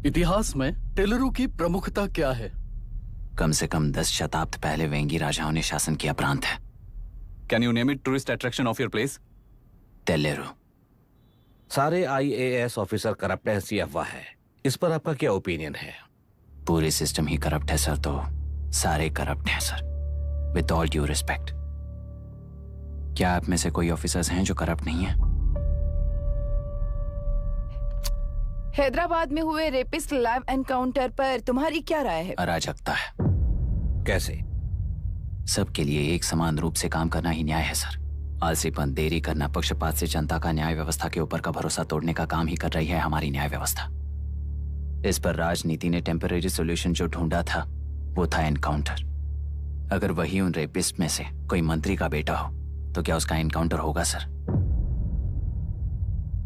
इतिहास में टेलरों की प्रमुखता क्या है? कम से कम 10 शताब्द पहले वेंगी राजाओं ने शासन किया प्रांत है। Can you name it tourist attraction of your place? टेलेरो। सारे IAS ऑफिसर करप्ट है, ऐसी अफवाह है। इस पर आपका क्या ओपिनियन है? पूरे सिस्टम ही करप्ट है सर, तो सारे करप्ट हैं sir. With all due respect, क्या आप में से कोई ऑफिसर्स हैं जो करप्ट नहीं है? हैदराबाद में हुए रेपिस्ट लाइव एनकाउंटर पर तुम्हारी क्या राय है? अराजकता है। कैसे? सबके लिए एक समान रूप से काम करना ही न्याय है सर। आलसीपन, देरी करना, पक्षपात से जनता का न्याय व्यवस्था के ऊपर का भरोसा तोड़ने का काम ही कर रही है हमारी न्याय व्यवस्था। इस पर राजनीति ने टेम्परेरी सोल्यूशन जो ढूंढा था वो था एनकाउंटर। अगर वही उन रेपिस्ट में से कोई मंत्री का बेटा हो तो क्या उसका एनकाउंटर होगा सर?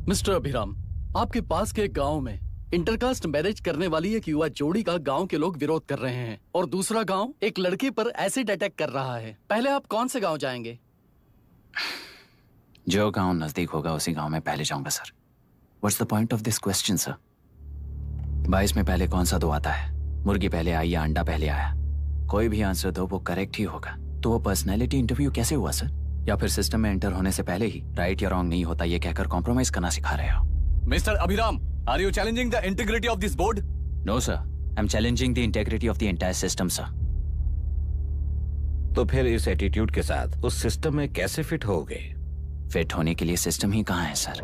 मिस्टर अभिराम, आपके पास के गांव में इंटरकास्ट मैरिज करने वाली एक युवा जोड़ी का गांव के लोग विरोध कर रहे हैं और दूसरा गांव एक लड़के पर एसिड अटैक कर रहा है। पहले आप कौन से गांव जाएंगे? जो गांव नजदीक होगा उसी गांव में पहले जाऊंगा sir. What's the point of this question sir? 22 में पहले कौन सा दो आता है? मुर्गी पहले आई या अंडा पहले आया? कोई भी आंसर दो, वो करेक्ट ही होगा। तो वो पर्सनैलिटी इंटरव्यू कैसे हुआ सर? या फिर सिस्टम में एंटर होने से पहले ही राइट या रॉन्ग नहीं होता ये कहकर कॉम्प्रोमाइज करना सिखा रहे हो? Mr. Abhiram, are you challenging the integrity of this board? No sir, I'm challenging the integrity of the entire system sir. तो फिर इस एटीट्यूड के साथ उस सिस्टम में कैसे फिट होगे? फिट होने के लिए सिस्टम ही कहाँ है सर?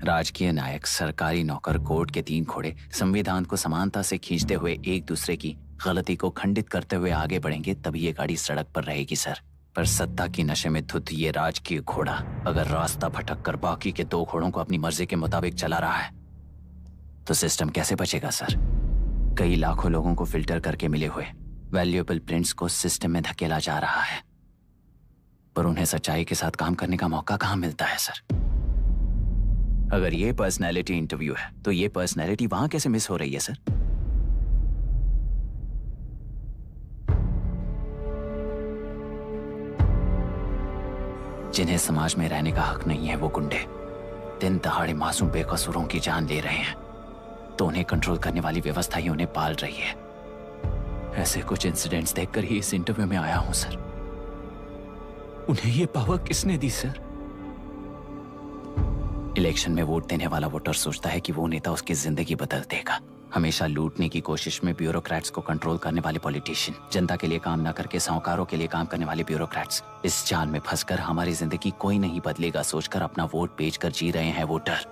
राजकीय नायक, सरकारी नौकर, कोर्ट के 3 घोड़े संविधान को समानता से खींचते हुए एक दूसरे की गलती को खंडित करते हुए आगे बढ़ेंगे, तभी ये गाड़ी सड़क पर रहेगी सर। पर सत्ता की नशे में धुत ये राजकीय घोड़ा अगर रास्ता भटक कर बाकी के 2 घोड़ों को अपनी मर्जी के मुताबिक चला रहा है तो सिस्टम कैसे बचेगा सर? कई लाखों लोगों को फिल्टर करके मिले हुए वैल्यूएबल प्रिंट्स को सिस्टम में धकेला जा रहा है, पर उन्हें सच्चाई के साथ काम करने का मौका कहां मिलता है सर? अगर ये पर्सनैलिटी इंटरव्यू है तो ये पर्सनैलिटी वहां कैसे मिस हो रही है सर? जिन्हें समाज में रहने का हक नहीं है वो गुंडे दिन दहाड़े मासूम बेकसूरों की जान ले रहे हैं, तो उन्हें कंट्रोल करने वाली व्यवस्था ही उन्हें पाल रही है। ऐसे कुछ इंसिडेंट्स देखकर ही इस इंटरव्यू में आया हूं सर। उन्हें ये पावर किसने दी सर? इलेक्शन में वोट देने वाला वोटर सोचता है कि वो नेता उसकी जिंदगी बदल देगा। हमेशा लूटने की कोशिश में ब्यूरोक्रेट्स को कंट्रोल करने वाले पॉलिटिशियन, जनता के लिए काम न करके साहूकारों के लिए काम करने वाले ब्यूरोक्रेट्स, इस जाल में फंसकर हमारी जिंदगी कोई नहीं बदलेगा सोचकर अपना वोट बेचकर जी रहे हैं वोटर।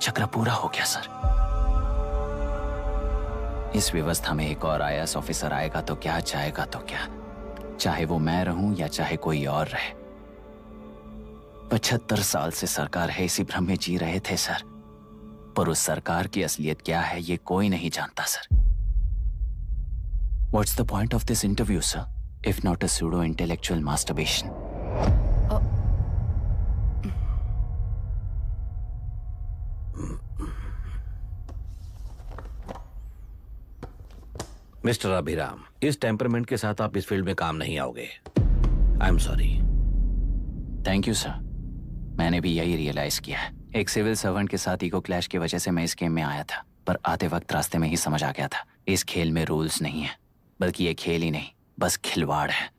चक्र पूरा हो गया सर। इस व्यवस्था में एक और IAS ऑफिसर आएगा तो क्या, जाएगा तो क्या, चाहे वो मैं रहूं या चाहे कोई और रहे। 75 साल से सरकार है इसी भ्रम में जी रहे थे सर, पर उस सरकार की असलियत क्या है ये कोई नहीं जानता sir. What's the point of this interview, sir, if not a pseudo-intellectual masturbation? Mister Abhiram, इस टेम्परमेंट के साथ आप इस फील्ड में काम नहीं आओगे। I am sorry. Thank you sir. मैंने भी यही रियलाइज किया है। एक सिविल सर्वेंट के साथ ईगो क्लैश की वजह से मैं इस गेम में आया था, पर आते वक्त रास्ते में ही समझ आ गया था इस खेल में रूल्स नहीं है, बल्कि ये खेल ही नहीं बस खिलवाड़ है।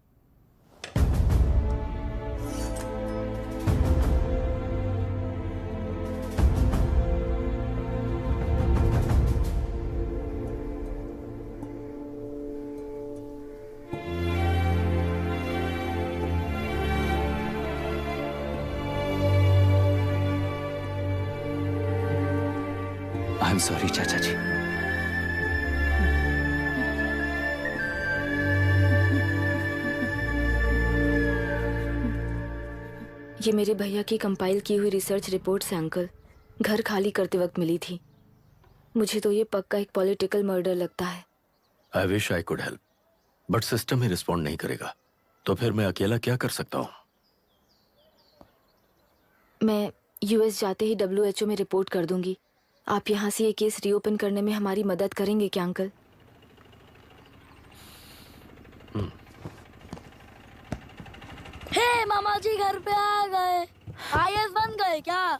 आई एम सॉरी चाचा जी। ये मेरे भैया की कंपाइल की हुई रिसर्च रिपोर्ट से अंकल, घर खाली करते वक्त मिली थी। मुझे तो ये पक्का एक पॉलिटिकल मर्डर लगता है। I wish I could help, but system he respond नहीं करेगा, तो फिर मैं अकेला क्या कर सकता हूँ? मैं US जाते ही WHO में रिपोर्ट कर दूंगी। आप यहाँ से ये केस रीओपन करने में हमारी मदद करेंगे क्या अंकल? हे मामा जी घर पे आ गए। आईएएस बन गए क्या?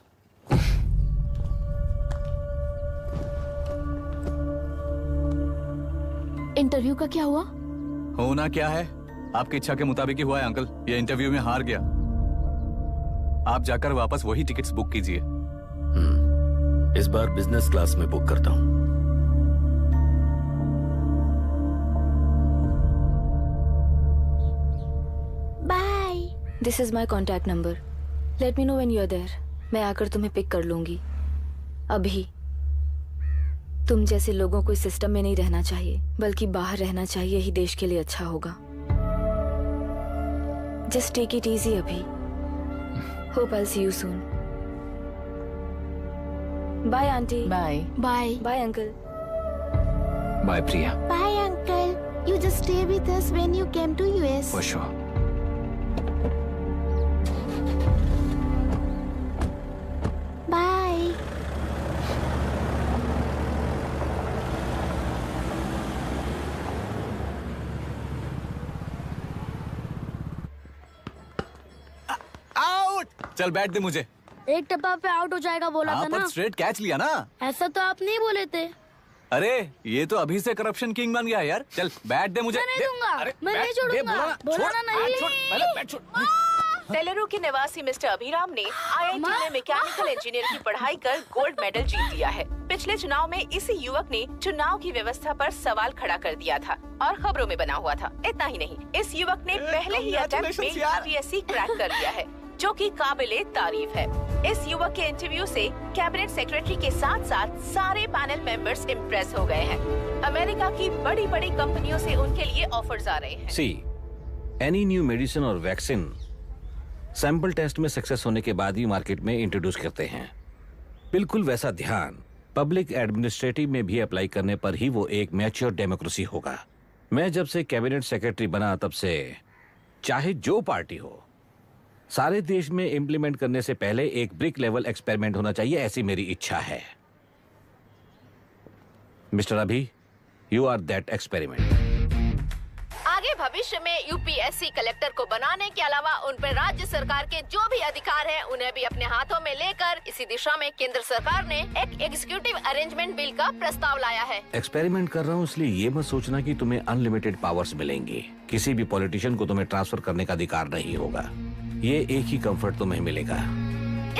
इंटरव्यू का क्या हुआ? होना क्या है, आपकी इच्छा के मुताबिक ही हुआ है अंकल। ये इंटरव्यू में हार गया। आप जाकर वापस वही टिकट्स बुक कीजिए। इस बार बिजनेस क्लास में बुक करता हूँ। Bye. This is my contact number. Let me know when you are there. मैं आकर तुम्हें पिक कर लूंगी। अभी तुम जैसे लोगों को इस सिस्टम में नहीं रहना चाहिए, बल्कि बाहर रहना चाहिए ही देश के लिए अच्छा होगा। जस्ट टेक इट इजी अभी। Hope I see you soon. Bye aunty. Bye. Bye. Bye uncle. Bye Priya. Bye uncle. You just stay with us when you came to US. For sure. Bye. Out. चल बैठ दे मुझे। एक टप्पा पे out हो जाएगा बोला था हाँ, ना। पर स्ट्रेट कैच लिया ना। ऐसा तो आप नहीं बोले थे। अरे ये तो अभी से करप्शन किंग बन गया यार। चल बैठ दे मुझे। मैं नहीं दूंगा। अरे मैं नहीं बैठ, छोड़ूंगा। दे, बोला ना, बोला छोड़, ना नहीं। छोड़, पहले बैठ, छोड़। सेलेरू के निवासी मिस्टर अभिराम ने आईआईटी में मैकेनिकल इंजीनियर की पढ़ाई कर गोल्ड मेडल जीत लिया है। पिछले चुनाव में इसी युवक ने चुनाव की व्यवस्था पर सवाल खड़ा कर दिया था और खबरों में बना हुआ था। इतना ही नहीं, इस युवक ने पहले ही अटेम्प्ट में यूपीएससी क्रैक कर लिया है, जो कि काबिले तारीफ है। इस युवक के इंटरव्यू से कैबिनेट सेक्रेटरी के साथ साथ सारे पैनल मेंबर्स इम्प्रेस हो गए हैं। अमेरिका की बड़ी बड़ी कंपनियों से उनके लिए ऑफर्स आ रहे हैं। सी एनी न्यू मेडिसिन और वैक्सीन सैंपल टेस्ट में सक्सेस होने के बाद ही मार्केट में इंट्रोड्यूस करते हैं। बिल्कुल वैसा ध्यान पब्लिक एडमिनिस्ट्रेटिव में भी अप्लाई करने पर ही वो एक मैच्योर डेमोक्रेसी होगा। मैं जब से कैबिनेट सेक्रेटरी बना तब से चाहे जो पार्टी हो, सारे देश में इंप्लीमेंट करने से पहले एक ब्रिक लेवल एक्सपेरिमेंट होना चाहिए, ऐसी मेरी इच्छा है। मिस्टर अभी, यू आर दैट एक्सपेरिमेंट। आगे भविष्य में यूपीएससी कलेक्टर को बनाने के अलावा उन पर राज्य सरकार के जो भी अधिकार हैं, उन्हें भी अपने हाथों में लेकर इसी दिशा में केंद्र सरकार ने एक एग्जीक्यूटिव अरेंजमेंट बिल का प्रस्ताव लाया है। एक्सपेरिमेंट कर रहा हूँ इसलिए ये मत सोचना कि तुम्हें अनलिमिटेड पावर्स मिलेंगे। किसी भी पॉलिटिशियन को तुम्हें ट्रांसफर करने का अधिकार नहीं होगा। ये एक ही कंफर्ट तुम्हें मिलेगा।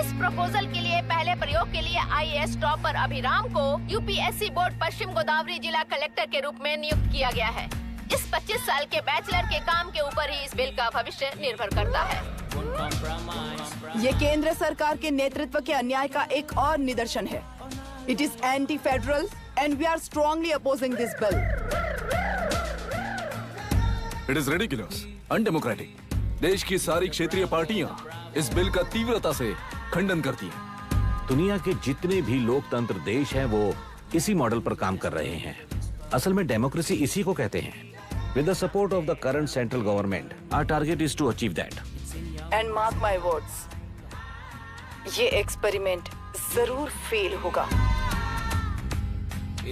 इस प्रपोजल के लिए पहले प्रयोग के लिए आईएएस टॉपर अभिराम को यूपीएससी बोर्ड पश्चिम गोदावरी जिला कलेक्टर के रूप में नियुक्त किया गया है। इस 25 साल के बैचलर के काम के ऊपर ही इस बिल का भविष्य निर्भर करता है। ये केंद्र सरकार के नेतृत्व के अन्याय का एक और निदर्शन है। It is anti federal and we are strongly opposing this bill. It is ridiculous, undemocratic. देश की सारी क्षेत्रीय पार्टियां इस बिल का तीव्रता से खंडन करती हैं। दुनिया के जितने भी लोकतंत्र देश हैं वो इसी मॉडल पर काम कर रहे हैं। असल में डेमोक्रेसी इसी को कहते हैं। With the support of the current central government, our target is to achieve that. And mark my words, ये एक्सपेरिमेंट जरूर फेल होगा।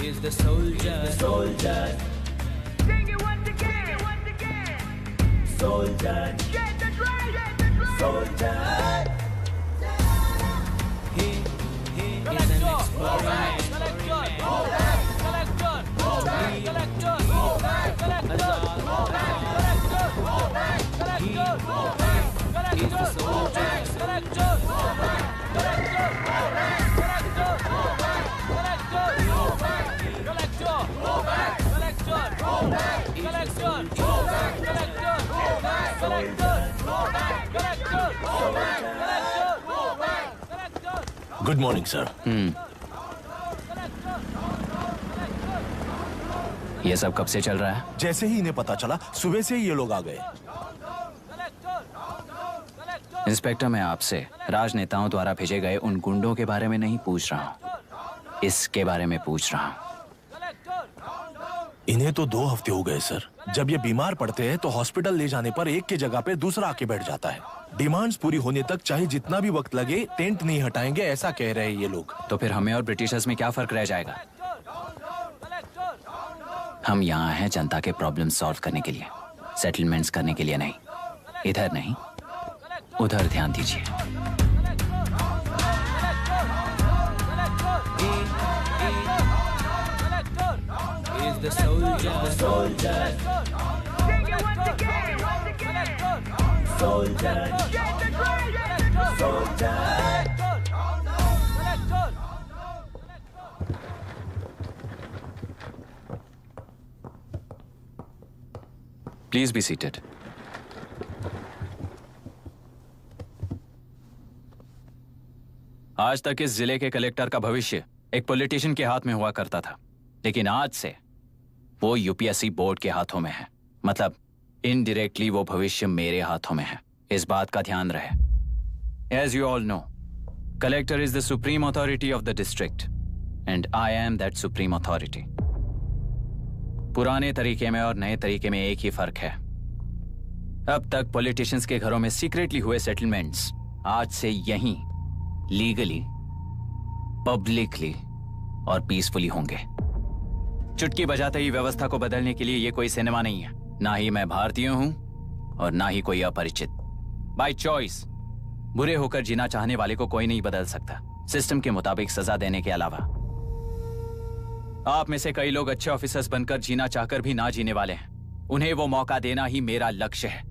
Is the soldier, soldier. Sing it once again, soldier. Get the drum, soldier. He is an experiment. Good morning sir. ये सब कब से चल रहा है? जैसे ही इन्हें पता चला, सुबह से ही ये लोग आ गए। इंस्पेक्टर, मैं आपसे राजनेताओं द्वारा भेजे गए उन गुंडों के बारे में नहीं पूछ रहा हूँ, इसके बारे में पूछ रहा हूँ। इन्हें तो 2 हफ्ते हो गए सर। जब ये बीमार पड़ते हैं तो हॉस्पिटल ले जाने पर एक की जगह पे दूसरा आके बैठ जाता है। डिमांड्स पूरी होने तक चाहे जितना भी वक्त लगे, टेंट नहीं हटाएंगे, ऐसा कह रहे हैं ये लोग। तो फिर हमें और ब्रिटिशर्स में क्या फर्क रह जाएगा? हम यहाँ हैं जनता के प्रॉब्लम सॉल्व करने के लिए, सेटलमेंट्स करने के लिए नहीं। इधर नहीं, उधर ध्यान दीजिए। the soldiers. Soldiers. Sing it once again. Soldiers. Soldiers. Please be seated. आज तक इस जिले के कलेक्टर का भविष्य एक पॉलिटिशियन के हाथ में हुआ करता था, लेकिन आज से वो यूपीएससी बोर्ड के हाथों में है। मतलब इनडायरेक्टली वो भविष्य मेरे हाथों में है। इस बात का ध्यान रहे। As you all know, collector is the supreme authority of the district and I am that supreme authority. पुराने तरीके में और नए तरीके में एक ही फर्क है। अब तक पॉलिटिशियंस के घरों में सीक्रेटली हुए सेटलमेंट्स आज से यहीं लीगली, पब्लिकली और पीसफुली होंगे। चुटकी बजाते ही व्यवस्था को बदलने के लिए ये कोई सिनेमा नहीं है। ना ही मैं भारतीय हूं और ना ही कोई अपरिचित। बाय चॉइस बुरे होकर जीना चाहने वाले को कोई नहीं बदल सकता, सिस्टम के मुताबिक सजा देने के अलावा। आप में से कई लोग अच्छे ऑफिसर्स बनकर जीना चाहकर भी ना जीने वाले हैं। उन्हें वो मौका देना ही मेरा लक्ष्य है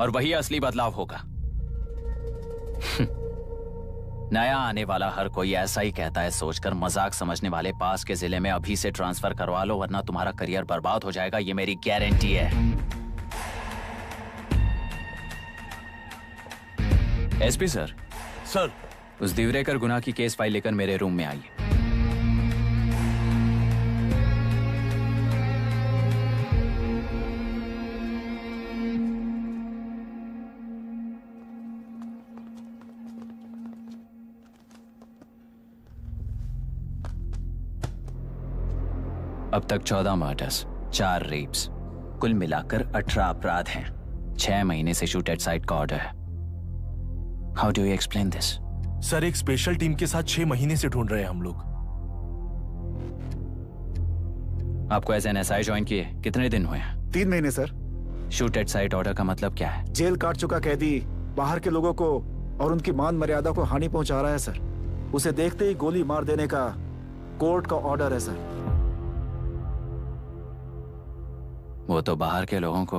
और वही असली बदलाव होगा। नया आने वाला हर कोई ऐसा ही कहता है सोचकर मजाक समझने वाले पास के जिले में अभी से ट्रांसफर करवा लो, वरना तुम्हारा करियर बर्बाद हो जाएगा। ये मेरी गारंटी है। SP sir. सर। उस दिवरेकर गुनाह की केस फाइल लेकर मेरे रूम में आइए। अब तक 14 मर्डर्स, 4 रेप्स, कुल मिलाकर 18 अपराध हैं। 6 महीने से शूट एट साइट का ऑर्डर है। How do you explain this? Sir, एक स्पेशल टीम के साथ 6 महीने से ढूंढ रहे हैं हम लोग। आपको एज एन एसआई ज्वाइन किए कितने दिन हुए हैं? 3 महीने sir. Shoot at site order का मतलब क्या है? जेल काट चुका कैदी बाहर के लोगों को और उनकी मान मर्यादा को हानि पहुंचा रहा है सर। उसे देखते ही गोली मार देने का कोर्ट का ऑर्डर है सर। वो तो बाहर के लोगों को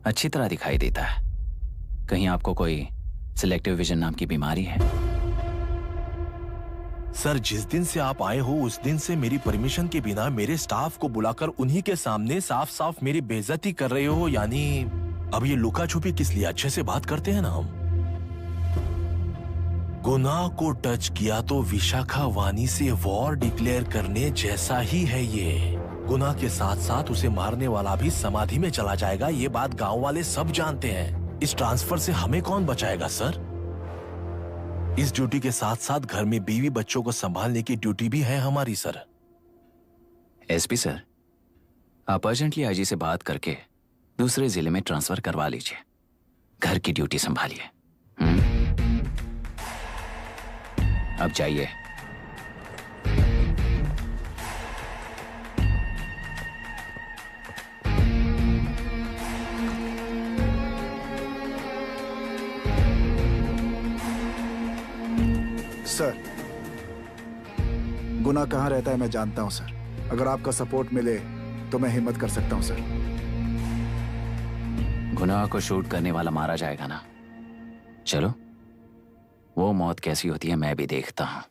अच्छी तरह दिखाई देता है। कहीं आपको कोई सिलेक्टिव विजन नाम की बीमारी है? सर, जिस दिन से आप आए हो उस दिन से मेरी परमिशन के बिना मेरे स्टाफ को बुलाकर उन्हीं के सामने साफ साफ मेरी बेइज्जती कर रहे हो। यानी अब ये लुका छुपी किस लिए? अच्छे से बात करते हैं ना हम। गुनाह को टच किया तो विशाखा वानी से वॉर डिक्लेयर करने जैसा ही है ये। गुनाह के साथ साथ उसे मारने वाला भी समाधि में चला जाएगा। ये बात गांव वाले सब जानते हैं। इस ट्रांसफर से हमें कौन बचाएगा सर? इस ड्यूटी के साथ साथ घर में बीवी बच्चों को संभालने की ड्यूटी भी है हमारी सर। एसपी सर, आप अर्जेंटली आईजी से बात करके दूसरे जिले में ट्रांसफर करवा लीजिए। घर की ड्यूटी संभालिए। अब जाइए। सर, गुनाह कहाँ रहता है मैं जानता हूं सर। अगर आपका सपोर्ट मिले तो मैं हिम्मत कर सकता हूं सर। गुनाह को शूट करने वाला मारा जाएगा ना? चलो, वो मौत कैसी होती है मैं भी देखता हूं।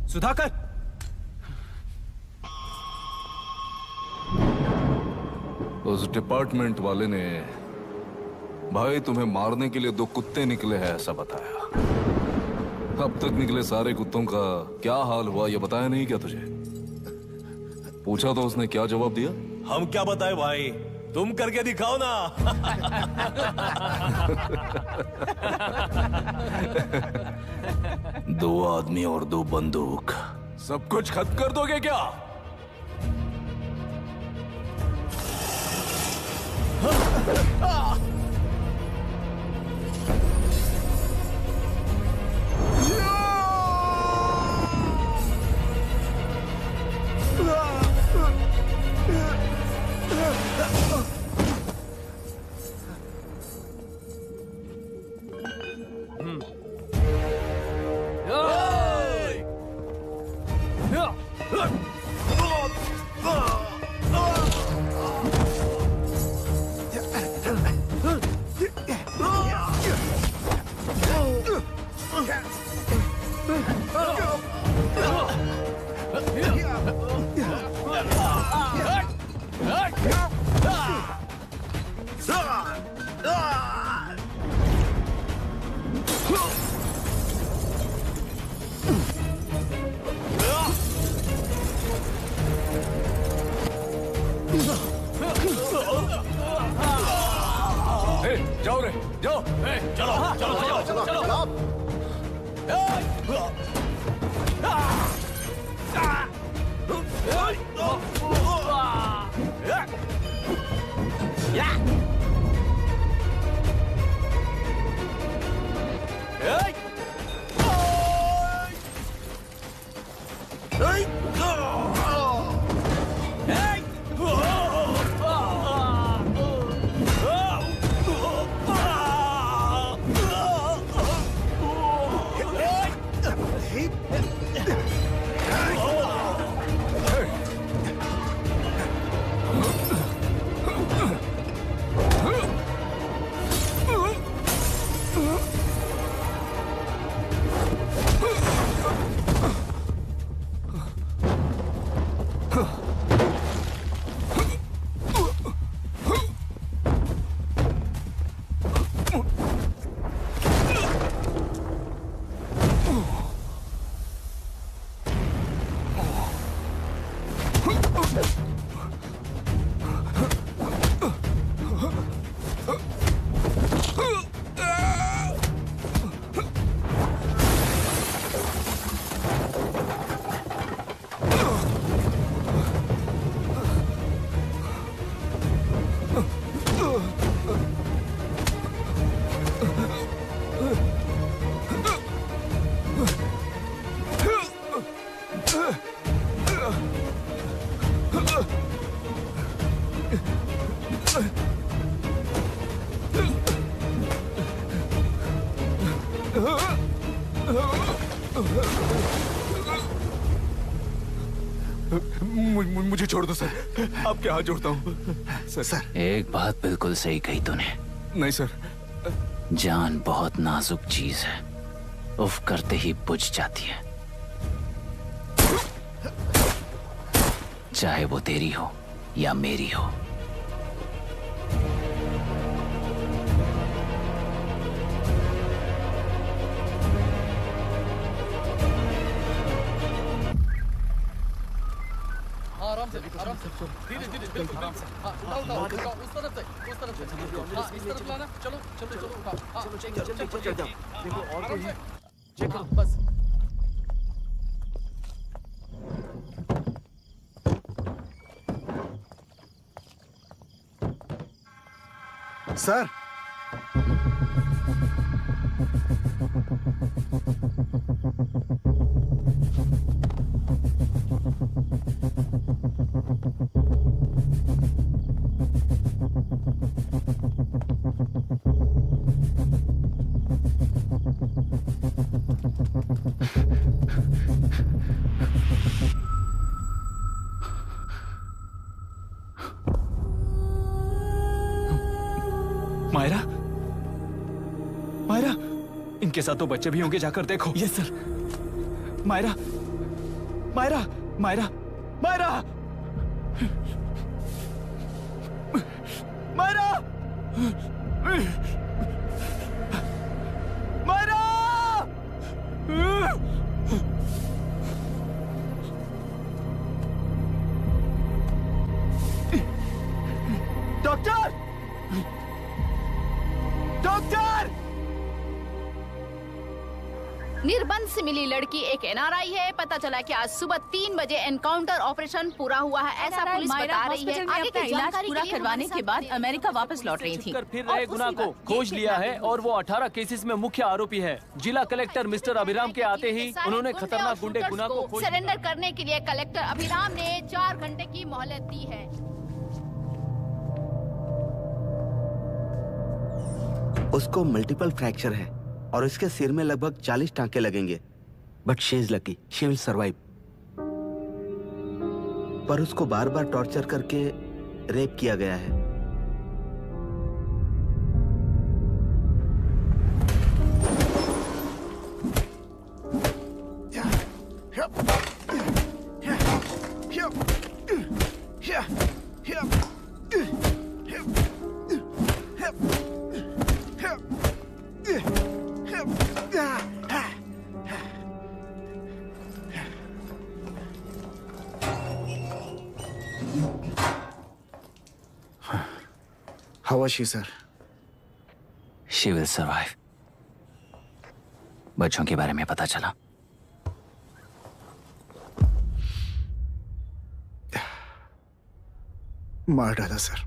सुधाकर! उस डिपार्टमेंट वाले ने भाई तुम्हें मारने के लिए 2 कुत्ते निकले हैं ऐसा बताया। अब तक निकले सारे कुत्तों का क्या हाल हुआ ये बताया नहीं क्या तुझे? पूछा तो उसने क्या जवाब दिया? हम क्या बताए भाई, तुम करके दिखाओ ना। 2 आदमी और 2 बंदूक, सब कुछ खत्म कर दोगे क्या? जाओ रे, जाओ। चलो चलो चलो चलो चलो। मुझे छोड़ दो सर, आपके हाथ जोड़ता हूँ सर। एक बात बिल्कुल सही कही तूने। नहीं सर। जान बहुत नाजुक चीज है, उफ करते ही बुझ जाती है, चाहे वो तेरी हो या मेरी हो। आराम से धीरे धीरे बिल्कुल आराम से। हाँ उठाओ उस तरफ से। हाँ इस तरफ लाना। चलो चलो चलो उठाओ। हाँ चलो देखो और कोई चेक करो बस। सर मायरा, मायरा, इनके साथ तो बच्चे भी होंगे, जाकर देखो। Yes sir. Myra, Myra, Myra, Myra, Myra, Myra! Doctor! Doctor! निर्बंध से मिली लड़की एक एनआरआई है। पता चला कि आज सुबह 3 बजे एनकाउंटर ऑपरेशन पूरा हुआ है, ऐसा पुलिस बता रही है। आगे की इलाज जानकारी पूरा के लिए करवाने हमारे के बाद अमेरिका वापस लौट रही थी। फिर रहे गुना को खोज लिया है और वो 18 केसेस में मुख्य आरोपी है। जिला कलेक्टर मिस्टर अभिराम के आते ही उन्होंने खतरनाक गुंडे गुना को सरेंडर करने के लिए कलेक्टर अभिराम ने 4 घंटे की मोहलत दी है। उसको मल्टीपल फ्रैक्चर है और इसके सिर में लगभग 40 टांके लगेंगे, but she is lucky, she will survive. पर उसको बार बार टॉर्चर करके रेप किया गया है। How was she, sir? She will survive. बच्चों के बारे में पता चला? मार डाला सर।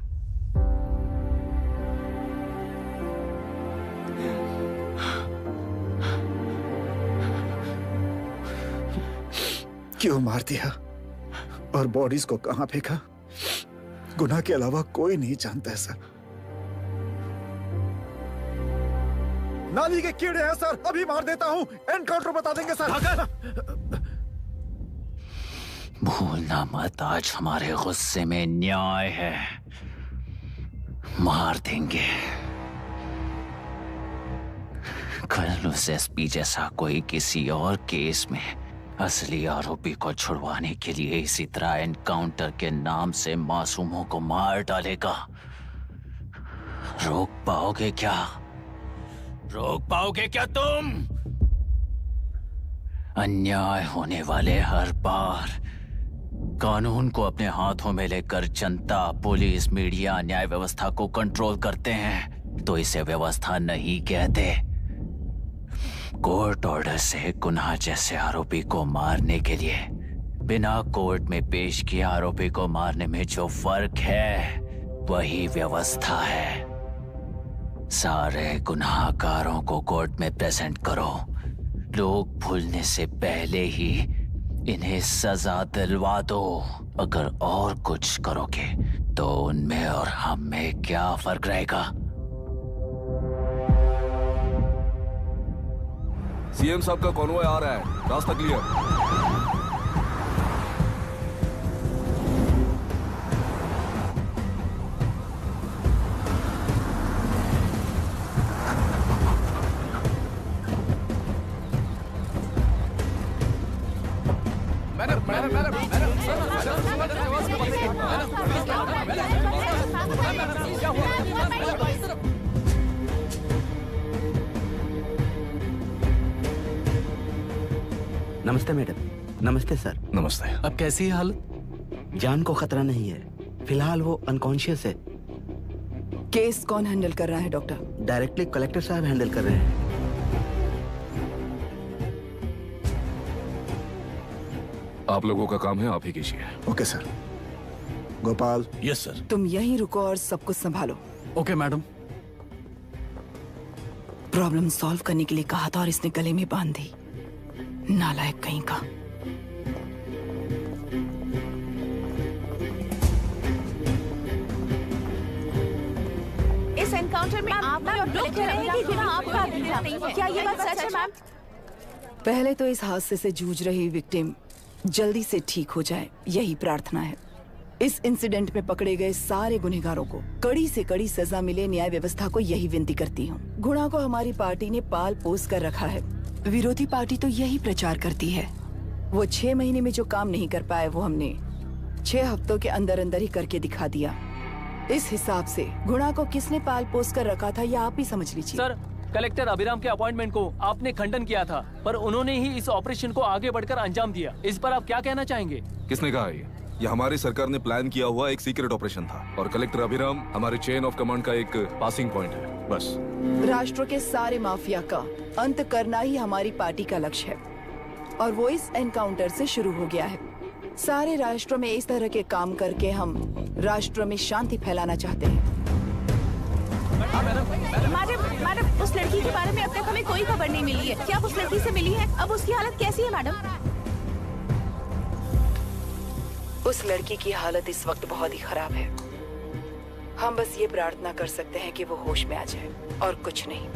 क्यों मार दिया और बॉडीज को कहां फेंका, गुनाह के अलावा कोई नहीं जानता है सर। नाली के कीड़े हैं सर, अभी मार देता हूं, एनकाउंटर बता देंगे सर। भूलना मत, आज हमारे गुस्से में न्याय है, मार देंगे। कल उस एसपी जैसा कोई किसी और केस में असली आरोपी को छुड़वाने के लिए इसी तरह एनकाउंटर के नाम से मासूमों को मार डालेगा। रोक पाओगे क्या? रोक पाओगे क्या तुम? अन्याय होने वाले हर बार कानून को अपने हाथों में लेकर जनता, पुलिस, मीडिया, न्याय व्यवस्था को कंट्रोल करते हैं तो इसे व्यवस्था नहीं कहते। कोर्ट ऑर्डर से गुनाह जैसे आरोपी को मारने के लिए बिना कोर्ट में पेश किए आरोपी को मारने में जो फर्क है वही व्यवस्था है। सारे गुनाहगारों को कोर्ट में प्रेजेंट करो, लोग भूलने से पहले ही इन्हें सजा दिलवा दो। अगर और कुछ करोगे तो उनमें और हम में क्या फर्क रहेगा? सीएम साहब का कॉन्वॉय आ रहा है, रास्ता क्लियर। नमस्ते मैडम। नमस्ते सर। नमस्ते। अब कैसी है हालत? जान को खतरा नहीं है, फिलहाल वो अनकॉन्शियस है। केस कौन हैंडल कर रहा है डॉक्टर? डायरेक्टली कलेक्टर साहब हैंडल कर रहे हैं। आप लोगों का काम है, आप ही कीजिए। Okay sir. Gopal. Yes sir. तुम यहीं रुको और सब कुछ संभालो। Okay madam. प्रॉब्लम सॉल्व करने के लिए कहा था और इसने गले में बांध दी, नालायक कहीं का। इस एनकाउंटर में आप और कलेक्टर रहेंगे कि ना आपका नहीं है? क्या ये बात सच है मैम? पहले तो इस हादसे से जूझ रही विक्टिम जल्दी से ठीक हो जाए, यही प्रार्थना है। इस इंसिडेंट में पकड़े गए सारे गुनहगारों को कड़ी से कड़ी सजा मिले, न्याय व्यवस्था को यही विनती करती हूँ। गुणा को हमारी पार्टी ने पाल पोस कर रखा है, विरोधी पार्टी तो यही प्रचार करती है वो 6 महीने में जो काम नहीं कर पाए वो हमने 6 हफ्तों के अंदर अंदर ही करके दिखा दिया। इस हिसाब से गुणा को किसने पाल पोस कर रखा था, या आप ही समझ लीजिए। सर, कलेक्टर अभिराम के अपॉइंटमेंट को आपने खंडन किया था, पर उन्होंने ही इस ऑपरेशन को आगे बढ़कर अंजाम दिया। इस पर आप क्या कहना चाहेंगे? किसने कहा ये हमारी सरकार ने प्लान किया हुआ एक सीक्रेट ऑपरेशन था और कलेक्टर अभिराम हमारे चेन ऑफ कमांड का एक पासिंग पॉइंट है, बस। राष्ट्र के सारे माफिया का अंत करना ही हमारी पार्टी का लक्ष्य है और वो इस एनकाउंटर से शुरू हो गया है। सारे राष्ट्रों में इस तरह के काम करके हम राष्ट्र में शांति फैलाना चाहते हैं। मैडम, उस लड़की के बारे में अब तक हमें कोई खबर नहीं मिली है। क्या आप उस लड़की से मिली है? अब उसकी हालत कैसी है मैडम? उस लड़की की हालत इस वक्त बहुत ही खराब है। हम बस ये प्रार्थना कर सकते हैं कि वो होश में आ जाए और कुछ नहीं।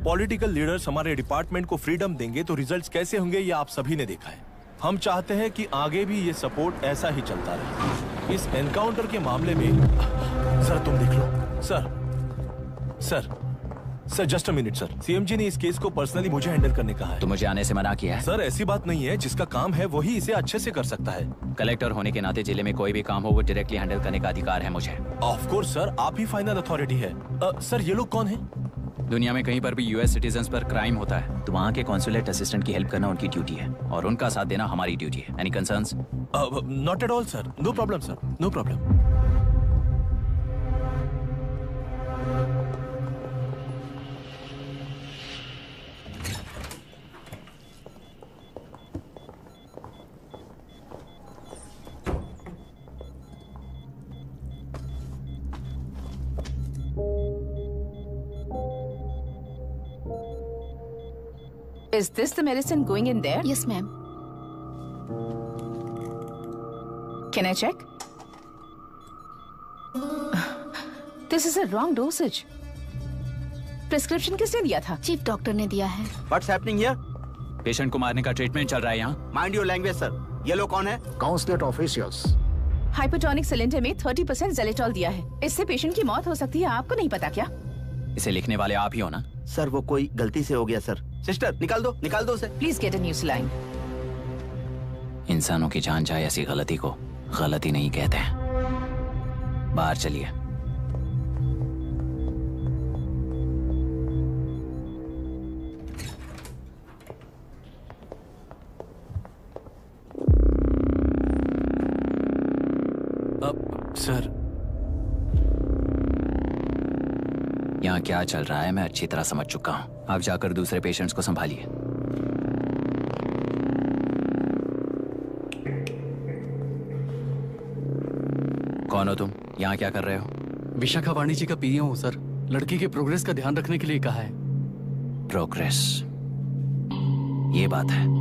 पॉलिटिकल लीडर्स हमारे डिपार्टमेंट को फ्रीडम देंगे तो रिजल्ट्स कैसे होंगे ये आप सभी ने देखा है। हम चाहते हैं कि आगे भी ये सपोर्ट ऐसा ही चलता रहे। इस एनकाउंटर के मामले में सर तुम देख लो। Sir just a minute sir. CMG ने इस केस को पर्सनली मुझे हैंडल करने कहा है। तो मुझे आने से मना किया है? सर ऐसी बात नहीं है, जिसका काम है वही इसे अच्छे से कर सकता है। कलेक्टर होने के नाते जिले में कोई भी काम हो वो डायरेक्टली हैंडल करने का अधिकार है मुझे। ऑफ कोर्स सर, आप ही फाइनल अथॉरिटी है। सर ये लोग कौन है? दुनिया में कहीं पर भी यूएस सिटीजन्स पर क्राइम होता है तो वहाँ के कॉन्सुलेट असिस्टेंट की हेल्प करना उनकी ड्यूटी है और उनका साथ देना हमारी ड्यूटी है। Any concerns? Not at all sir, no problem sir, no problem. Is this the medicine going in there? Yes, ma'am. Can I check? This is a wrong dosage. Prescription किसने दिया था? चीफ डॉक्टर ने दिया है। What's happening here? Patient को मारने का treatment चल रहा है यहाँ। Mind your language, sir. ये लोग कौन है? Consulate officials. हाइपोटोनिक सिलेंडर में 30% जेलेटॉल दिया है। इससे पेशेंट की मौत हो सकती है। आपको नहीं पता क्या? इसे लिखने वाले आप ही हो ना? सर वो कोई गलती से हो गया सर। सिस्टर निकाल दो उसे। Please get a new saline. इंसानों की जान जाए ऐसी गलती को गलती नहीं कहते हैं। बाहर चलिए। सर यहाँ क्या चल रहा है मैं अच्छी तरह समझ चुका हूँ। आप जाकर दूसरे पेशेंट्स को संभालिए। कौन हो तुम? यहाँ क्या कर रहे हो? विशाखा वाणी जी का पीए हूँ सर। लड़की के प्रोग्रेस का ध्यान रखने के लिए कहा है। प्रोग्रेस, ये बात है।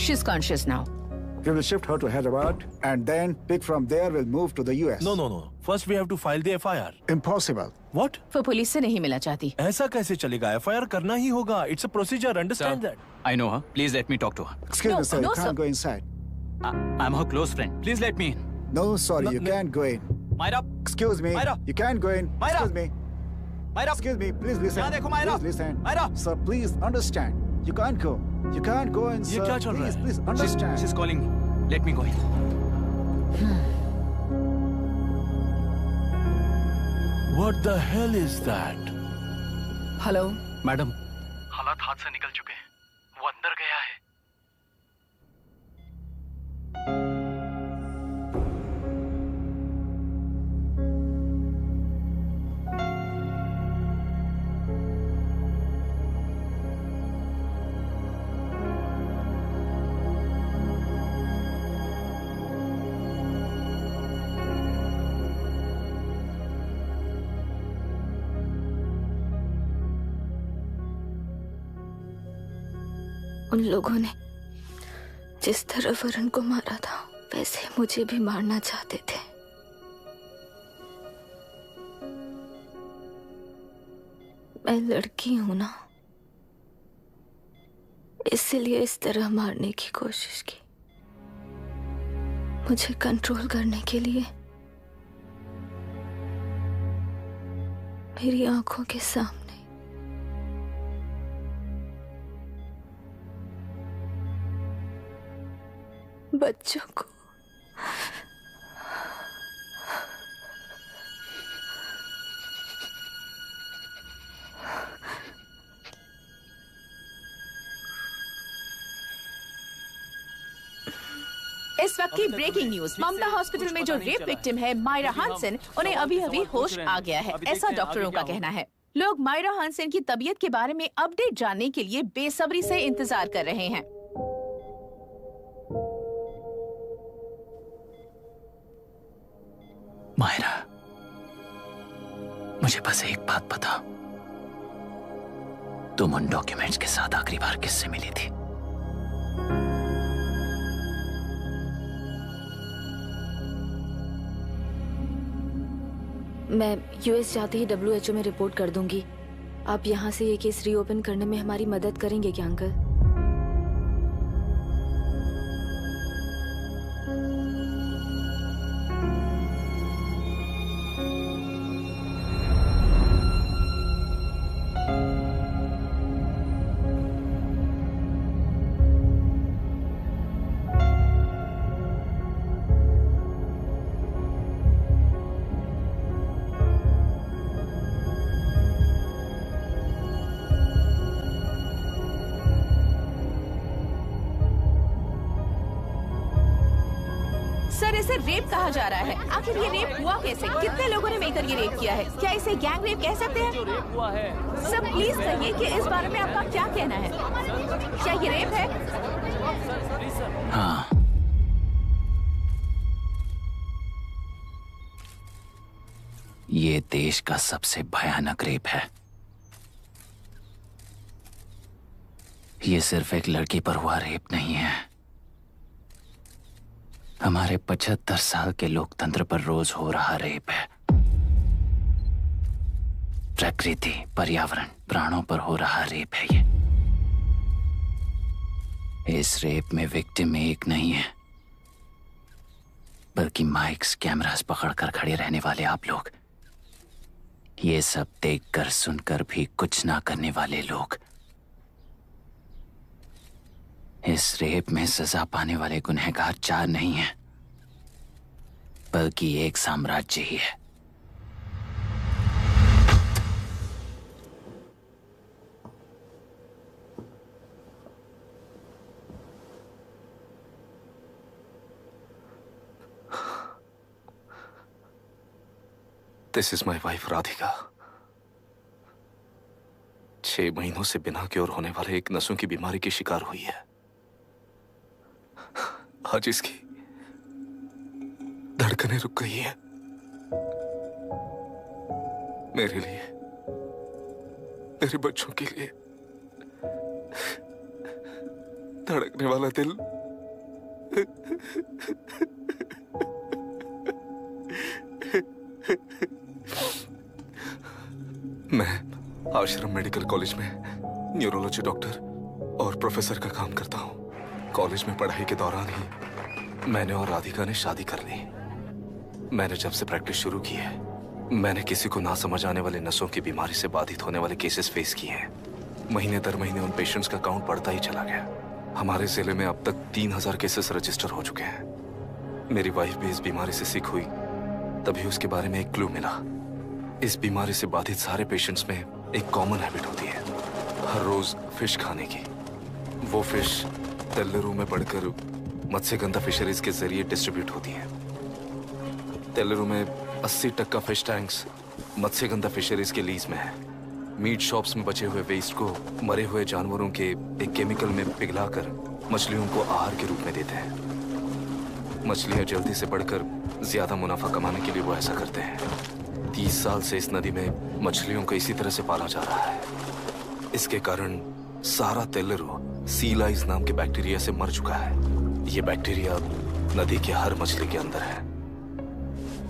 She's conscious now. We will shift her to Hyderabad and then pick from there we'll move to the US. No. First we have to file the FIR. Impossible. What? वो पुलिस से नहीं मिलना चाहती। ऐसा कैसे चलेगा? FIR करना ही होगा. It's a procedure. Understand that? I know her. Please let me talk to her. Excuse me, sir. You can't go inside. I'm her close friend. Please let me in. No, sorry, you can't go in. Myra. Excuse me. Myra. You can't go in. Myra. Excuse me. Myra. Excuse me. Please listen. यहाँ देखो Myra. Please listen. Myra. Sir, please understand. You can't go. You can't go in, sir. ये क्या चल रहा है? Please understand. She's calling me. Let me go in. What the hell is that? Hello madam, हालात हाथ से निकल चुके हैं। वो अंदर गया है। उन लोगों ने जिस तरह वरुण को मारा था वैसे मुझे भी मारना चाहते थे। मैं लड़की हूं ना, इसलिए इस तरह मारने की कोशिश की। मुझे कंट्रोल करने के लिए मेरी आंखों के सामने बच्चों को इस वक्त की ब्रेकिंग न्यूज। ममता हॉस्पिटल में जो रेप विक्टिम है मायरा हानसन, उन्हें अभी अभी होश आ गया है, ऐसा डॉक्टरों का कहना है। लोग मायरा हानसन की तबीयत के बारे में अपडेट जानने के लिए बेसब्री से इंतजार कर रहे हैं। मायरा, मुझे बस एक बात बता, तुम उन डॉक्यूमेंट्स के साथ आखिरी बार किससे मिली थी? मैं यूएस जाते ही WHO में रिपोर्ट कर दूंगी। आप यहाँ से ये केस रीओपन करने में हमारी मदद करेंगे क्या अंकल? सर, इसे रेप कहा जा रहा है। आखिर ये रेप हुआ कैसे? कितने लोगों ने मिलकर ये रेप किया है? क्या इसे गैंग रेप कह सकते हैं? जो रेप हुआ है। सर प्लीज कहिए कि इस बारे में आपका क्या कहना है? क्या ये रेप है? हाँ, ये देश का सबसे भयानक रेप है। ये सिर्फ एक लड़की पर हुआ रेप नहीं है, हमारे 75 साल के लोकतंत्र पर रोज हो रहा रेप है। प्रकृति, पर्यावरण, प्राणों पर हो रहा रेप है ये। इस रेप में विक्टिम एक नहीं है, बल्कि माइक्स, कैमरास पकड़कर खड़े रहने वाले आप लोग। ये सब देखकर सुनकर भी कुछ ना करने वाले लोग। इस रेप में सजा पाने वाले गुनहगार 4 नहीं हैं, बल्कि एक साम्राज्य ही है। This is my wife Radhika. 6 महीनों से बिना क्योर होने वाले एक नसों की बीमारी की शिकार हुई है। आज इसकी धड़कनें रुक गई हैं। मेरे लिए, मेरे बच्चों के लिए धड़कने वाला दिल मैं आश्रम मेडिकल कॉलेज में न्यूरोलॉजी डॉक्टर और प्रोफेसर का काम करता हूं। कॉलेज में पढ़ाई के दौरान ही मैंने और राधिका ने शादी कर ली। मैंने जब से प्रैक्टिस शुरू की है, मैंने किसी को ना समझ आने वाले नसों की बीमारी से बाधित होने वाले केसेस फेस किए हैं। महीने दर महीने उन पेशेंट्स का काउंट बढ़ता ही चला गया। हमारे जिले में अब तक 3000 केसेस रजिस्टर हो चुके हैं। मेरी वाइफ भी इस बीमारी से सिक हुई, तभी उसके बारे में एक क्लू मिला। इस बीमारी से बाधित सारे पेशेंट्स में एक कॉमन हैबिट होती है, हर रोज फिश खाने की। वो फिश तेल्लुरु में बढ़कर मत्स्यगंधा फिशरीज के जरिए डिस्ट्रीब्यूट होती है। तेल्लुरु में 80% फिश टैंक्स मत्स्यगंधा फिशरीज के लीज में है। मीट शॉप्स में बचे हुए वेस्ट को मरे हुए जानवरों के एक केमिकल में पिघलाकर मछलियों को आहार के रूप में देते हैं। मछलियां जल्दी से बढ़कर ज्यादा मुनाफा कमाने के लिए वो ऐसा करते हैं। 30 साल से इस नदी में मछलियों को इसी तरह से पाला जा रहा है। इसके कारण सारा तेल्लुरु सी लाइस नाम के बैक्टीरिया से मर चुका है। ये बैक्टीरिया नदी के हर मछली के अंदर है।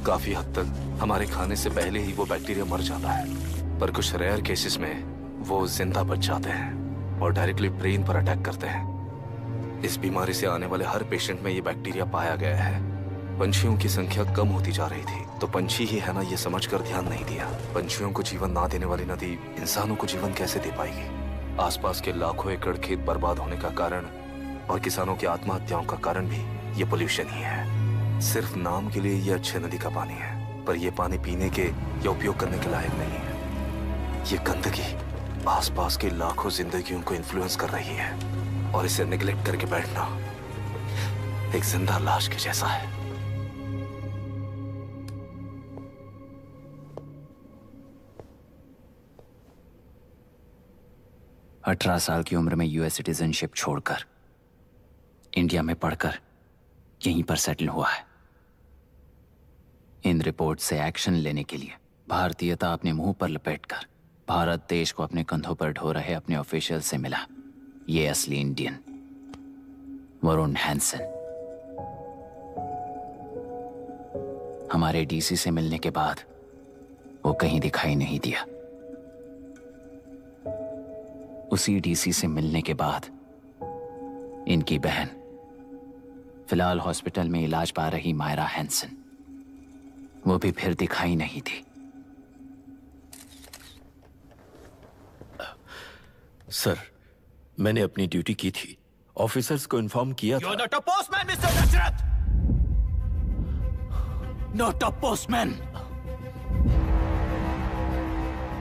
काफी हद तक हमारे खाने से पहले ही वो बैक्टीरिया मर जाता है, पर कुछ रेयर केसेस में वो जिंदा बच जाते हैं और डायरेक्टली ब्रेन पर अटैक करते हैं। इस बीमारी से आने वाले हर पेशेंट में ये बैक्टीरिया पाया गया है। पंछियों की संख्या कम होती जा रही थी, तो पंछी ही है ना ये समझकर ध्यान नहीं दिया। पंछियों को जीवन ना देने वाली नदी इंसानों को जीवन कैसे दे पाएगी? आसपास के लाखों एकड़ खेत बर्बाद होने का कारण और किसानों की आत्महत्याओं का कारण भी ये पोल्यूशन ही है। सिर्फ नाम के लिए ये अच्छे नदी का पानी है, पर ये पानी पीने के या उपयोग करने के लायक नहीं है। ये गंदगी आसपास के लाखों जिंदगियों को इन्फ्लुएंस कर रही है और इसे निगलेक्ट करके बैठना एक जिंदा लाश के जैसा है। अठारह साल की उम्र में यूएस सिटीजनशिप छोड़कर इंडिया में पढ़कर यहीं पर सेटल हुआ है। इन रिपोर्ट से एक्शन लेने के लिए भारतीयता अपने मुंह पर लपेटकर भारत देश को अपने कंधों पर ढो रहे अपने ऑफिशियल से मिला ये असली इंडियन वरुण हैंसन। हमारे डीसी से मिलने के बाद वो कहीं दिखाई नहीं दिया। उसी डीसी से मिलने के बाद इनकी बहन, फिलहाल हॉस्पिटल में इलाज पा रही मायरा हैंसन, वो भी फिर दिखाई नहीं थी। सर, मैंने अपनी ड्यूटी की थी, ऑफिसर्स को इन्फॉर्म किया था। You're not a postman, Mr. Dashrath! Not a postman!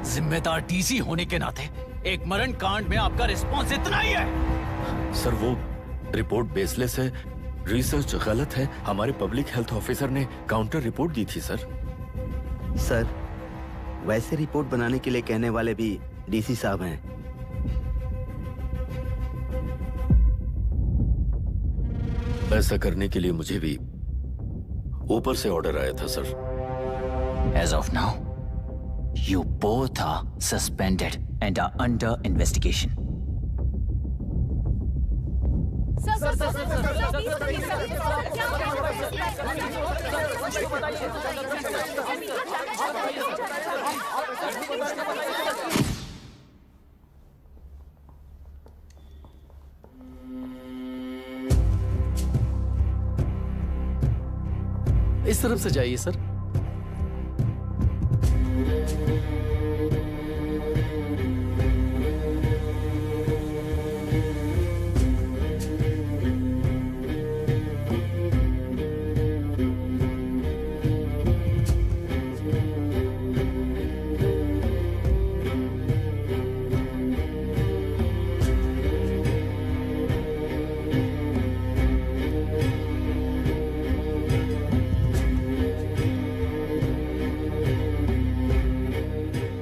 जिम्मेदार डीसी होने के नाते एक मरण कांड में आपका रिस्पॉन्स इतना ही है। सर, वो रिपोर्ट बेसलेस है, रिसर्च गलत है। हमारे पब्लिक हेल्थ ऑफिसर ने काउंटर रिपोर्ट दी थी सर। सर, वैसे रिपोर्ट बनाने के लिए कहने वाले भी डीसी साहब हैं। ऐसा करने के लिए मुझे भी ऊपर से ऑर्डर आया था sir. As of now, you both are suspended and are under investigation. इस तरफ से जाइए सर।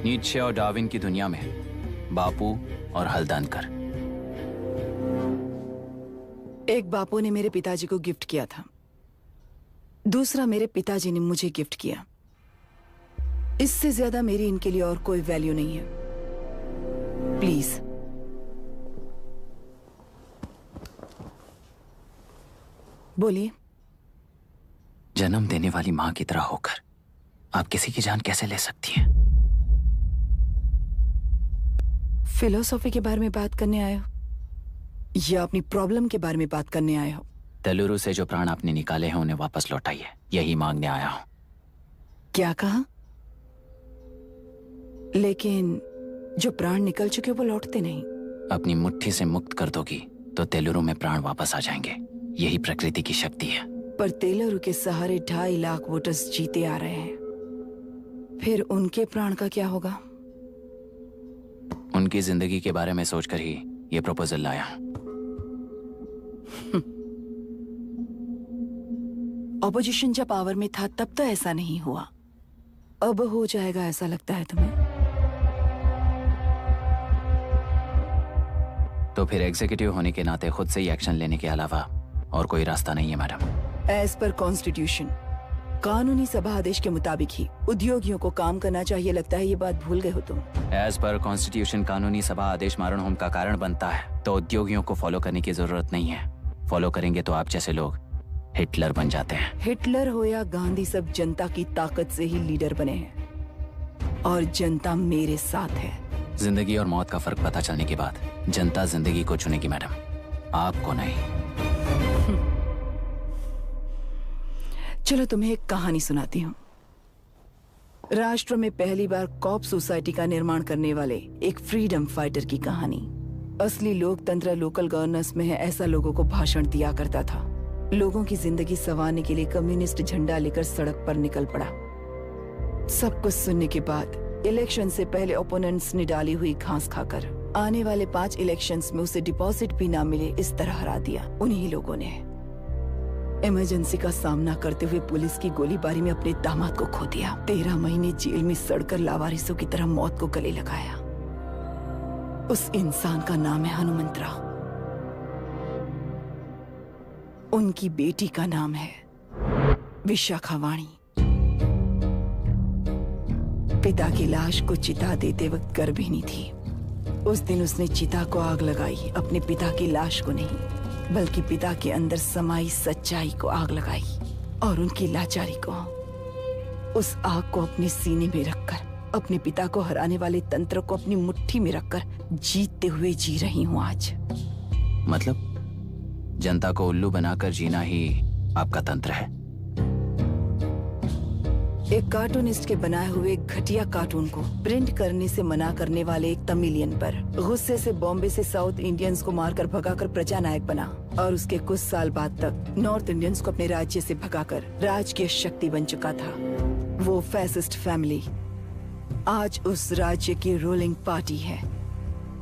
नीत्शे और डार्विन की दुनिया में बापू और हल्दनकर। एक बापू ने मेरे पिताजी को गिफ्ट किया था, दूसरा मेरे पिताजी ने मुझे गिफ्ट किया। इससे ज्यादा मेरी इनके लिए और कोई वैल्यू नहीं है। प्लीज। बोलिए। जन्म देने वाली मां की तरह होकर आप किसी की जान कैसे ले सकती हैं? फिलोसॉफी के बारे में बात करने आए हो या अपनी प्रॉब्लम के बारे में बात करने आए हो? तेलुरु से जो प्राण आपने निकाले हैं उन्हें वापस लौटाइए, यही मांगने आया हूं। क्या कहा? लेकिन जो प्राण निकल चुके वो लौटते नहीं। अपनी मुट्ठी से मुक्त कर दोगी तो तेलुरु में प्राण वापस आ जाएंगे। यही प्रकृति की शक्ति है। पर तेलुरु के सहारे 2.5 लाख वोटर्स जीते आ रहे हैं। फिर उनके प्राण का क्या होगा? उनकी जिंदगी के बारे में सोचकर ही ये प्रपोजल लाया। ऑपोजिशन जब पावर में था तब तो ऐसा नहीं हुआ, अब हो जाएगा ऐसा लगता है तुम्हें? तो फिर एग्जीक्यूटिव होने के नाते खुद से ही एक्शन लेने के अलावा और कोई रास्ता नहीं है मैडम। एज पर कॉन्स्टिट्यूशन, कानूनी सभा आदेश के मुताबिक ही उद्योगियों को काम करना चाहिए। लगता है ये बात भूल गए हो तुम। एज पर कॉन्स्टिट्यूशन कानूनी सभा आदेश मारण होम का कारण बनता है, तो उद्योगियों को फॉलो करने की जरूरत नहीं है। फॉलो करेंगे तो आप जैसे लोग हिटलर बन जाते हैं। हिटलर हो या गांधी, सब जनता की ताकत से ही लीडर बने हैं और जनता मेरे साथ है। जिंदगी और मौत का फर्क पता चलने के बाद जनता जिंदगी को चुनेगी मैडम, आपको नहीं। चलो तुम्हें एक कहानी सुनाती हूँ। राष्ट्र में पहली बार कॉप सोसाइटी का निर्माण करने वाले एक फ्रीडम फाइटर की कहानी। असली लोकतंत्र लोकल गवर्नेंस में है, ऐसा लोगों को भाषण दिया करता था। लोगों की जिंदगी संवारने के लिए कम्युनिस्ट झंडा लेकर सड़क पर निकल पड़ा। सब कुछ सुनने के बाद इलेक्शन से पहले ओपोनेंट्स ने डाली हुई घास खाकर आने वाले 5 इलेक्शंस में उसे डिपॉजिट भी ना मिले इस तरह हरा दिया उन्हीं लोगों ने। इमरजेंसी का सामना करते हुए पुलिस की गोलीबारी में अपने दामाद को खो दिया। 13 महीने जेल में सड़कर लावारिसों की तरह मौत को गले लगाया। उस इंसान का नाम है हनुमंतराव। उनकी बेटी का नाम है विशाखावाणी। पिता की लाश को चिता देते वक्त गर्भिणी थी। उस दिन उसने चिता को आग लगाई, अपने पिता की लाश को नहीं बल्कि पिता के अंदर समाई सच्चाई को आग लगाई और उनकी लाचारी को। उस आग को अपने सीने में रखकर, अपने पिता को हराने वाले तंत्र को अपनी मुट्ठी में रखकर जीतते हुए जी रही हूँ आज। मतलब जनता को उल्लू बनाकर जीना ही आपका तंत्र है? एक कार्टूनिस्ट के बनाए हुए घटिया कार्टून को प्रिंट करने से मना करने वाले एक तमिलियन पर गुस्से से बॉम्बे से साउथ इंडियंस को मारकर भगाकर प्रजानायक बना और उसके कुछ साल बाद तक नॉर्थ इंडियंस को अपने राज्य से भगाकर राजकीय शक्ति बन चुका था। वो फैसिस्ट फैमिली आज उस राज्य की रूलिंग पार्टी है।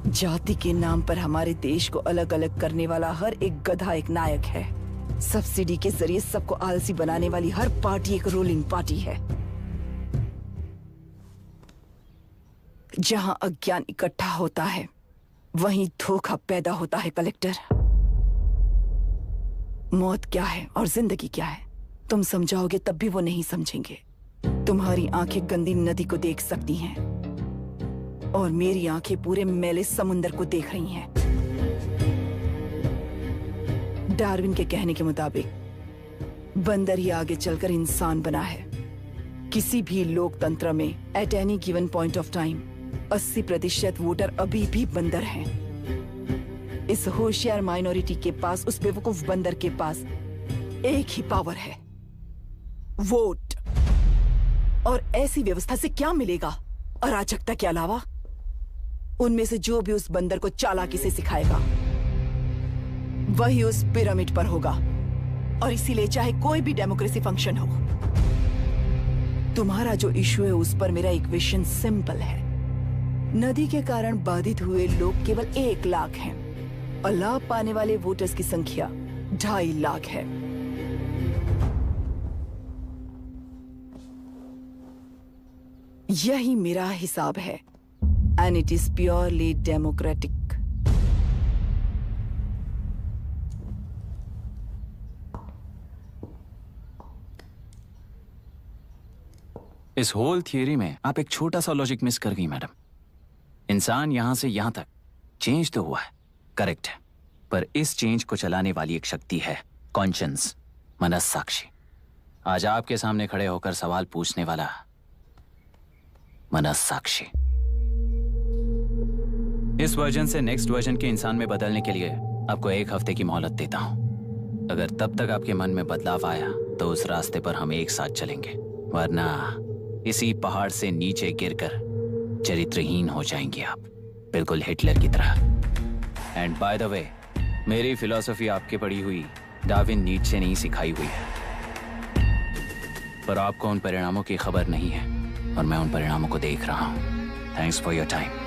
जाति के नाम पर हमारे देश को अलग अलग करने वाला हर एक गधा एक नायक है। सब्सिडी के जरिए सबको आलसी बनाने वाली हर पार्टी एक रूलिंग पार्टी है। जहां अज्ञान इकट्ठा होता है वहीं धोखा पैदा होता है। कलेक्टर, मौत क्या है और जिंदगी क्या है तुम समझाओगे तब भी वो नहीं समझेंगे। तुम्हारी आंखें गंदी नदी को देख सकती हैं और मेरी आंखें पूरे मैले समुंदर को देख रही हैं। डार्विन के कहने के मुताबिक बंदर ही आगे चलकर इंसान बना है। किसी भी लोकतंत्र में at any given point of time 80% voter अभी भी बंदर हैं। इस होशियार माइनॉरिटी के पास, उस बेवकूफ बंदर के पास एक ही पावर है, वोट। और ऐसी व्यवस्था से क्या मिलेगा अराजकता के अलावा? उनमें से जो भी उस बंदर को चालाकी से सिखाएगा वही उस पिरामिड पर होगा। और इसीलिए चाहे कोई भी डेमोक्रेसी फंक्शन हो, तुम्हारा जो इशू है उस पर मेरा इक्वेशन सिंपल है। नदी के कारण बाधित हुए लोग केवल 1 लाख हैं और लाभ पाने वाले वोटर्स की संख्या 2.5 लाख है। यही मेरा हिसाब है and it is purely democratic. इस होल थियरी में आप एक छोटा सा लॉजिक मिस कर गई मैडम। इंसान यहां से यहां तक चेंज तो हुआ है, करेक्ट है, पर इस चेंज को चलाने वाली एक शक्ति है, कॉन्शियंस, मनस्साक्षी। आज आपके सामने खड़े होकर सवाल पूछने वाला मनस्साक्षी। इस वर्जन से नेक्स्ट वर्जन के इंसान में बदलने के लिए आपको 1 हफ्ते की मोहलत देता हूं। अगर तब तक आपके मन में बदलाव आया तो उस रास्ते पर हम एक साथ चलेंगे, वरना इसी पहाड़ से नीचे गिरकर चरित्रहीन हो जाएंगे आप, बिल्कुल हिटलर की तरह। एंड बाय द वे, मेरी फिलॉसफी आपके पढ़ी हुई डार्विन नीचे से नहीं सिखाई हुई है, पर आपको उन परिणामों की खबर नहीं है और मैं उन परिणामों को देख रहा हूँ। Thanks for your time.